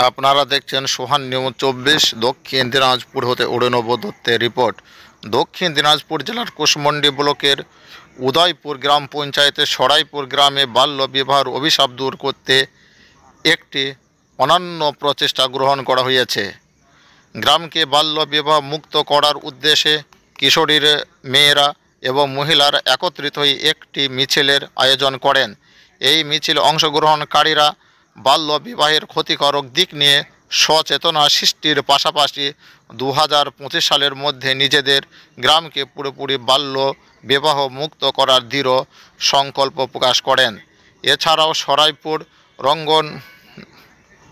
আপনারা দেখছেন সোহান নিউজ 24 দক্ষিণ দিনাজপুর হতে অরুণব দত্তের রিপোর্ট। দক্ষিণ দিনাজপুর জেলার কুশমন্ডি ব্লকের উদয়পুর গ্রাম পঞ্চায়েতের সরাইপুর গ্রামে বাল্য বিবাহের অভিশাপ দূর করতে একটি অনন্য প্রচেষ্টা গ্রহণ করা হয়েছে। গ্রামকে বাল্য বিবাহ মুক্ত করার উদ্দেশ্যে কিশোরীর মেয়েরা এবং মহিলারা একত্রিত হয়ে একটি মিছিলের আয়োজন করেন। এই মিছিলে অংশগ্রহণকারীরা বাল্য বিবাহের ক্ষতিকারক দিক নিয়ে সচেতনা সৃষ্টির পাশাপাশি 2025 সালের মধ্যে নিজেদের গ্রামকে পুরোপুরি বাল্য বিবাহ মুক্ত করার দৃঢ় সংকল্প প্রকাশ করেন। এছাড়াও সরাইপুর রঙ্গন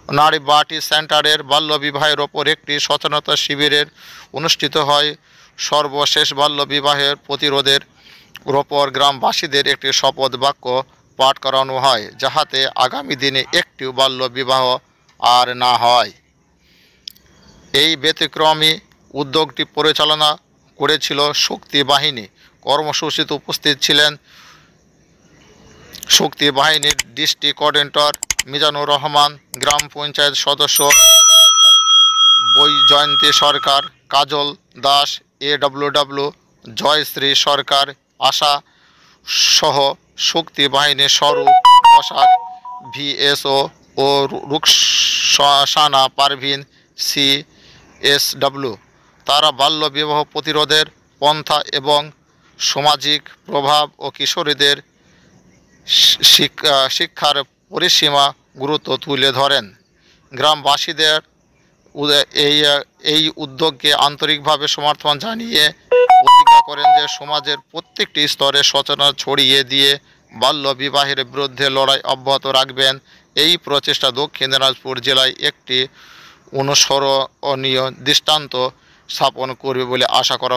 নারীবাটি সেন্টারের বাল্য বিবাহের ওপর একটি সচেতনতা শিবিরের অনুষ্ঠিত হয়। সর্বশেষ বাল্য বিবাহের প্রতিরোধের ওপর গ্রামবাসীদের একটি শপথ বাক্য পাঠ করানো হয়, যাহাতে আগামী দিনে একটিও বাল্য বিবাহ আর না হয়। এই ব্যতিক্রমী উদ্যোগটি পরিচালনা করেছিল শক্তি বাহিনী। কর্মসূচিতে উপস্থিত ছিলেন শক্তি বাহিনীর ডিস্ট্রিক্ট কোঅর্ডিনেটর মিজানুর রহমান, গ্রাম পঞ্চায়েত সদস্য বৈজয়ন্তী সরকার, কাজল দাস, AWW জয়শ্রী সরকার, আশা সহ শক্তি বাহিনীর স্বরূপ বসাক, VSO ও রুকসানা পারভিন, CSW। তারা বাল্য বিবাহ প্রতিরোধের পন্থা এবং সামাজিক প্রভাব ও কিশোরীদের শিক্ষার পরিসীমা গুরুত্ব তুলে ধরেন। গ্রামবাসীদের এই উদ্যোগকে আন্তরিকভাবে সমর্থন জানিয়ে প্রতিজ্ঞা করেন যে সমাজের প্রত্যেকটি স্তরে সচেতনতা ছড়িয়ে দিয়ে বাল্য বিবাহের বিরুদ্ধে লড়াই অব্যাহত রাখবেন। এই প্রচেষ্টা দক্ষিণ দিনাজপুর জেলায় একটি অনুসরণীয় দৃষ্টান্ত স্থাপন করবে বলে আশা করা